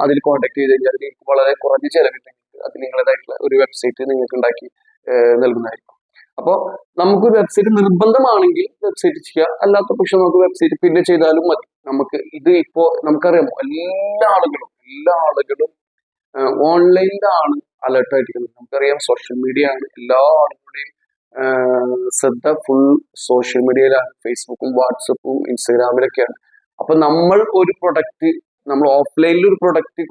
അതിൽ കോൺടാക്ട് ചെയ്ത് കഴിഞ്ഞാൽ നിങ്ങൾക്ക് വളരെ കുറഞ്ഞ ചെലവിട്ടുണ്ടെങ്കിൽ അത് നിങ്ങളുടേതായിട്ടുള്ള ഒരു വെബ്സൈറ്റ് നിങ്ങൾക്ക് ഉണ്ടാക്കി നൽകുന്നതായിരിക്കും. അപ്പോൾ നമുക്കൊരു വെബ്സൈറ്റ് നിർബന്ധമാണെങ്കിൽ വെബ്സൈറ്റ് ചെയ്യുക, അല്ലാത്ത പക്ഷെ നമുക്ക് വെബ്സൈറ്റ് പിന്നെ ചെയ്താലും മതി. നമുക്ക് ഇത് ഇപ്പോ നമുക്കറിയാമോ, എല്ലാ ആളുകളും ഓൺലൈനിലാണ് അലേർട്ട് ആയിരിക്കുന്നത്. നമുക്കറിയാം സോഷ്യൽ മീഡിയ ആണ്, എല്ലാ ആളുകളുടെയും ശ്രദ്ധ ഫുൾ സോഷ്യൽ മീഡിയയിലാണ്. ഫേസ്ബുക്കും വാട്സപ്പും ഇൻസ്റ്റാഗ്രാമിലൊക്കെയാണ്. അപ്പൊ നമ്മൾ ഓഫ്ലൈനിൽ ഒരു പ്രൊഡക്റ്റ്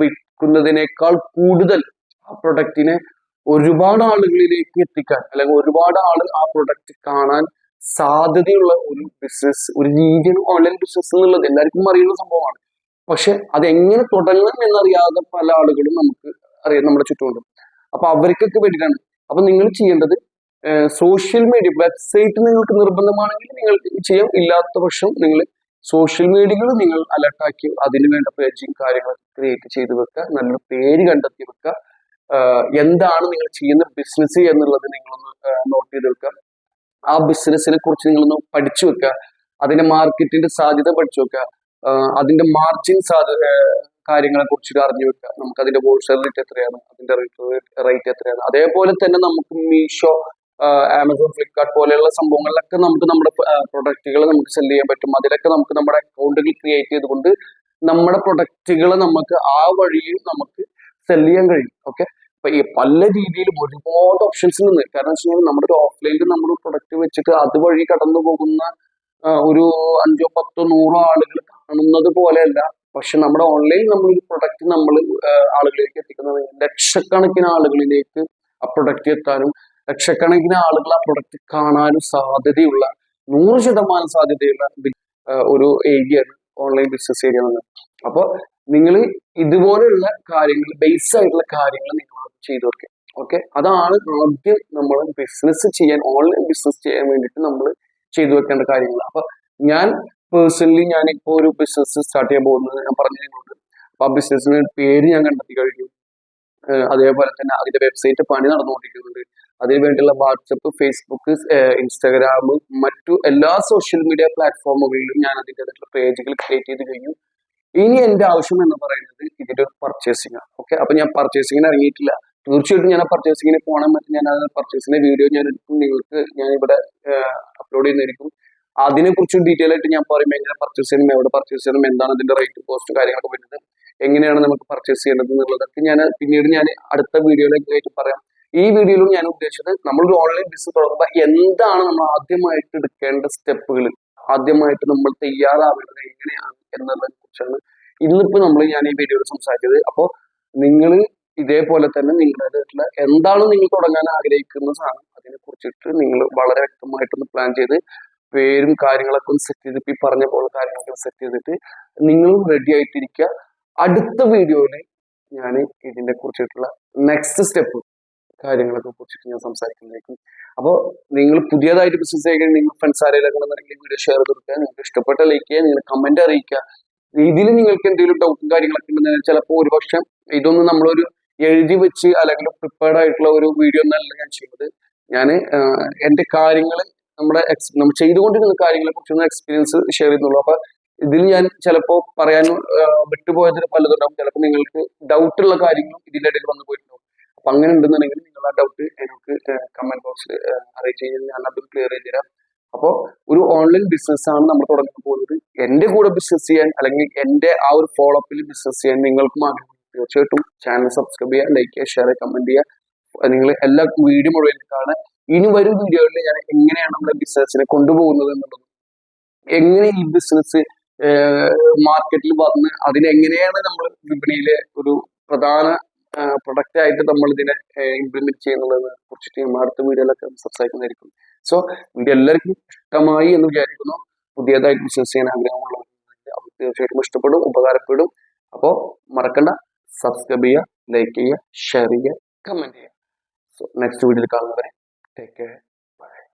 വിൽക്കുന്നതിനേക്കാൾ കൂടുതൽ ആ പ്രൊഡക്റ്റിനെ ഒരുപാട് ആളുകളിലേക്ക് എത്തിക്കാൻ, അല്ലെങ്കിൽ ഒരുപാട് ആള് ആ പ്രൊഡക്റ്റ് കാണാൻ സാധ്യതയുള്ള ഒരു ബിസിനസ്, ഒരു രീതിയാണ് ഓൺലൈൻ ബിസിനസ് എന്നുള്ളത്. എല്ലാവർക്കും അറിയുന്ന സംഭവമാണ്. പക്ഷെ അതെങ്ങനെ തുടങ്ങണം എന്നറിയാതെ പല ആളുകളും നമുക്ക് അറിയാം, നമ്മുടെ ചുറ്റുമുണ്ട്. അപ്പൊ അവർക്കൊക്കെ വേണ്ടിയിട്ടാണ്. അപ്പൊ നിങ്ങൾ ചെയ്യേണ്ടത് സോഷ്യൽ മീഡിയ, വെബ്സൈറ്റ് നിങ്ങൾക്ക് നിർബന്ധമാണെങ്കിൽ നിങ്ങൾക്ക് ചെയ്യാം. ഇല്ലാത്ത പക്ഷം നിങ്ങൾ സോഷ്യൽ മീഡിയകൾ നിങ്ങൾ അലർട്ടാക്കി അതിന് വേണ്ട പേജിങ് കാര്യങ്ങളൊക്കെ ക്രിയേറ്റ് ചെയ്ത് വെക്കുക, നല്ലൊരു പേര് കണ്ടെത്തി വെക്കുക. എന്താണ് നിങ്ങൾ ചെയ്യുന്ന ബിസിനസ് എന്നുള്ളത് നിങ്ങളൊന്ന് നോട്ട് ചെയ്ത് വെക്കുക. ആ ബിസിനസിനെ കുറിച്ച് നിങ്ങളൊന്ന് പഠിച്ചു വെക്കുക. അതിന്റെ മാർക്കറ്റിന്റെ സാധ്യത പഠിച്ചു വെക്കുക. അതിന്റെ മാർജിൻ കാര്യങ്ങളെ കുറിച്ചിട്ട് അറിഞ്ഞു വെക്കുക. നമുക്ക് അതിന്റെ ഹോൾസെയിൽ റേറ്റ് എത്രയാണ്, അതിന്റെ റേറ്റ് എത്രയാണ്. അതേപോലെ തന്നെ നമുക്ക് മീഷോ, ആമസോൺ, ഫ്ലിപ്കാർട്ട് പോലെയുള്ള സംഭവങ്ങളിലൊക്കെ നമുക്ക് നമ്മുടെ പ്രൊഡക്റ്റുകൾ നമുക്ക് സെല് ചെയ്യാൻ പറ്റും. അതിലൊക്കെ നമുക്ക് നമ്മുടെ അക്കൗണ്ടുകൾ ക്രിയേറ്റ് ചെയ്തുകൊണ്ട് നമ്മുടെ പ്രൊഡക്റ്റുകൾ നമുക്ക് ആ വഴിയിൽ നമുക്ക് സെല് ചെയ്യാൻ കഴിയും. ഓക്കെ, അപ്പൊ ഈ പല രീതിയിലും ഒരുപാട് ഓപ്ഷൻസ് നിന്ന്, കാരണം വെച്ച് കഴിഞ്ഞാൽ നമ്മുടെ ഒരു ഓഫ്ലൈനിൽ നമ്മൾ പ്രൊഡക്റ്റ് വെച്ചിട്ട് അതുവഴി കടന്നു പോകുന്ന ഒരു 5, 10, 100 ആളുകൾ കാണുന്നത് പോലെയല്ല. പക്ഷെ നമ്മുടെ ഓൺലൈൻ നമ്മളൊരു പ്രൊഡക്റ്റ് നമ്മൾ ആളുകളിലേക്ക് എത്തിക്കുന്നത് ലക്ഷക്കണക്കിന് ആളുകളിലേക്ക് ആ പ്രൊഡക്റ്റ് എത്താനും ലക്ഷക്കണക്കിന് ആളുകൾ ആ പ്രൊഡക്റ്റ് കാണാനും സാധ്യതയുള്ള 100% സാധ്യതയുള്ള ഒരു ഏരിയയാണ് ഓൺലൈൻ ബിസിനസ് ഏരിയ എന്നത്. അപ്പോൾ നിങ്ങൾ ഇതുപോലെയുള്ള കാര്യങ്ങൾ, ബേസ് ആയിട്ടുള്ള കാര്യങ്ങൾ നിങ്ങൾ ചെയ്തു വെക്കുക. ഓക്കെ, അതാണ് ആദ്യം നമ്മൾ ബിസിനസ് ചെയ്യാൻ, ഓൺലൈൻ ബിസിനസ് ചെയ്യാൻ വേണ്ടിയിട്ട് നമ്മൾ ചെയ്തു വെക്കേണ്ട കാര്യങ്ങൾ. അപ്പൊ ഞാൻ പേഴ്സണലി ഞാനിപ്പോ ഒരു ബിസിനസ് സ്റ്റാർട്ട് ചെയ്യാൻ പോകുന്നത് ഞാൻ പറഞ്ഞിട്ടുണ്ട്. അപ്പൊ ആ ബിസിനസ്സിന് പേര് ഞാൻ കണ്ടെത്തി കഴിഞ്ഞു. അതേപോലെ തന്നെ അതിന്റെ വെബ്സൈറ്റ് പണി നടന്നുകൊണ്ടിരിക്കുന്നുണ്ട്. അതിനു വേണ്ടിയുള്ള വാട്സപ്പ്, ഫേസ്ബുക്ക്, ഇൻസ്റ്റാഗ്രാം, മറ്റു എല്ലാ സോഷ്യൽ മീഡിയ പ്ലാറ്റ്ഫോമുകളിലും ഞാൻ അതിൻ്റെതായിട്ടുള്ള പേജുകൾ ക്രിയേറ്റ് ചെയ്ത് കഴിഞ്ഞു. ഇനി എന്റെ ആവശ്യം എന്ന് പറയുന്നത് ഇതിന്റെ ഒരു പർച്ചേസിംഗ് ആണ്. ഓക്കെ, അപ്പൊ ഞാൻ പർച്ചേസിങ്ങിന് ഇറങ്ങിയിട്ടില്ല. തീർച്ചയായിട്ടും ഞാൻ ആ പർച്ചേസിങ്ങിന് പോകണം. ഞാൻ ആ പർച്ചേസിന്റെ വീഡിയോ ഞാൻ എടുക്കും, നിങ്ങൾക്ക് ഞാൻ ഇവിടെ അപ്ലോഡ് ചെയ്യുന്നതായിരിക്കും. അതിനെ കുറിച്ച് ഡീറ്റെയിൽ ആയിട്ട് ഞാൻ പറയുമ്പോൾ എങ്ങനെ പർച്ചേസ് ചെയ്യണം, എവിടെ പർച്ചേസ് ചെയ്യണം, എന്താണ് അതിന്റെ റേറ്റ്, കോസ്റ്റ്, കാര്യങ്ങളൊക്കെ വരുന്നത്, എങ്ങനെയാണ് നമുക്ക് പർച്ചേസ് ചെയ്യേണ്ടത് എന്നുള്ളതൊക്കെ ഞാൻ പിന്നീട് അടുത്ത വീഡിയോയിലേക്ക് പറയാം. ഈ വീഡിയോയിലും ഞാൻ ഉദ്ദേശിച്ചത് നമ്മളൊരു ഓൺലൈൻ ബിസിനസ് തുടങ്ങുമ്പോൾ എന്താണ് നമ്മൾ ആദ്യമായിട്ട് എടുക്കേണ്ട സ്റ്റെപ്പുകൾ, ആദ്യമായിട്ട് നമ്മൾ തയ്യാറാവേണ്ടത് എങ്ങനെയാണ് എന്നതിനെ കുറിച്ചാണ് ഇന്നിപ്പോ ഞാൻ ഈ വീഡിയോയിൽ സംസാരിച്ചത്. അപ്പോൾ നിങ്ങൾ ഇതേപോലെ തന്നെ നിങ്ങളുടേതായിട്ടുള്ള എന്താണ് നിങ്ങൾ തുടങ്ങാൻ ആഗ്രഹിക്കുന്ന സാധനം, അതിനെ കുറിച്ചിട്ട് നിങ്ങൾ വളരെ വ്യക്തമായിട്ടൊന്ന് പ്ലാൻ ചെയ്ത് പേരും കാര്യങ്ങളൊക്കെ ഒന്ന് സെറ്റ് ചെയ്തിട്ട്, ഈ പറഞ്ഞ പോലെ കാര്യങ്ങളൊക്കെ സെറ്റ് ചെയ്തിട്ട് നിങ്ങളും റെഡി ആയിട്ടിരിക്കുക. അടുത്ത വീഡിയോയിൽ ഞാൻ ഇതിനെ കുറിച്ചിട്ടുള്ള നെക്സ്റ്റ് സ്റ്റെപ്പ് കാര്യങ്ങളൊക്കെ കുറിച്ചിട്ട് ഞാൻ സംസാരിക്കുന്നതായിരിക്കും. അപ്പോൾ നിങ്ങൾ പുതിയതായിട്ട് ബിസിനസ് ചെയ്യുകയാണെങ്കിൽ നിങ്ങൾ ഫ്രണ്ട്സ് ആരെങ്കിലും വീഡിയോ ഷെയർ ചെയ്ത് കൊടുക്കുക. നിങ്ങൾക്ക് ഇഷ്ടപ്പെട്ട ലൈക്ക് ചെയ്യുക, നിങ്ങൾ കമന്റ് അറിയിക്കുക. ഇതിൽ നിങ്ങൾക്ക് എന്തെങ്കിലും ഡൗട്ടും കാര്യങ്ങളൊക്കെ ഉണ്ടെന്ന് ചിലപ്പോൾ ഒരുപക്ഷെ ഇതൊന്നും നമ്മളൊരു എഴുതി വെച്ച് അല്ലെങ്കിൽ പ്രിപ്പയർഡ് ആയിട്ടുള്ള ഒരു വീഡിയോ ഒന്നല്ല ഞാൻ ചെയ്യുന്നത്. ഞാൻ എന്റെ കാര്യങ്ങൾ നമ്മൾ ചെയ്തുകൊണ്ടിരുന്ന കാര്യങ്ങളെ കുറിച്ചൊന്ന് എക്സ്പീരിയൻസ് ഷെയർ ചെയ്യുന്നുള്ളൂ. അപ്പൊ ഇതിൽ ഞാൻ ചിലപ്പോൾ പറയാൻ വിട്ടുപോയതിന് പലതുണ്ടാവും. ചിലപ്പോൾ നിങ്ങൾക്ക് ഡൗട്ടുള്ള കാര്യങ്ങളും ഇതിന്റെ ഇടയിൽ വന്നു പോയിട്ടുണ്ടാവും. അപ്പൊ അങ്ങനെ ഉണ്ടെന്നുണ്ടെങ്കിൽ നിങ്ങൾ ആ ഡൗട്ട് എനിക്ക് കമന്റ് ബോക്സിൽ അറിയിച്ചു കഴിഞ്ഞാൽ ഞാൻ അതും ക്ലിയർ ചെയ്ത് തരാം. അപ്പോൾ ഒരു ഓൺലൈൻ ബിസിനസ് ആണ് നമ്മൾ തുടങ്ങാൻ പോകുന്നത്. എന്റെ കൂടെ ബിസിനസ് ചെയ്യാൻ അല്ലെങ്കിൽ എന്റെ ആ ഒരു ഫോളോ അപ്പിൽ ബിസിനസ് ചെയ്യാൻ നിങ്ങൾക്കും ആഗ്രഹം, തീർച്ചയായിട്ടും ചാനൽ സബ്സ്ക്രൈബ് ചെയ്യുക, ലൈക്ക് ചെയ്യുക, ഷെയർ ചെയ്യുക, കമന്റ് ചെയ്യുക. നിങ്ങൾ എല്ലാ വീഡിയോ മുഴുവൻ കാണുക. ഇനി വരും വീഡിയോയിൽ ഞാൻ എങ്ങനെയാണ് നമ്മുടെ ബിസിനസിനെ കൊണ്ടുപോകുന്നത് എന്നുള്ളത്, എങ്ങനെ ഈ ബിസിനസ് മാർക്കറ്റിൽ വന്ന് അതിനെങ്ങനെയാണ് നമ്മൾ വിപണിയിലെ ഒരു പ്രധാന പ്രൊഡക്റ്റ് ആയിട്ട് നമ്മൾ ഇതിനെ ഇംപ്ലിമെന്റ് ചെയ്യുന്നതിനെ കുറിച്ചിട്ട് നമ്മൾ അടുത്ത വീഡിയോയിലൊക്കെ സംസാരിക്കുന്നതായിരിക്കും. സോ വീഡിയോ എല്ലാവർക്കും ഇഷ്ടമായി എന്ന് വിചാരിക്കുന്നു. പുതിയതായിട്ട് ബിസിനസ് ചെയ്യാൻ ആഗ്രഹമുള്ളവർ അവർ തീർച്ചയായിട്ടും ഇഷ്ടപ്പെടും, ഉപകാരപ്പെടും. അപ്പോൾ മറക്കണ്ട, സബ്സ്ക്രൈബ് ചെയ്യുക, ലൈക്ക് ചെയ്യുക, ഷെയർ ചെയ്യുക, കമന്റ് ചെയ്യുക. സോ നെക്സ്റ്റ് വീഡിയോയിൽ കാണുന്നവരെ ടേക്ക് കെയർ.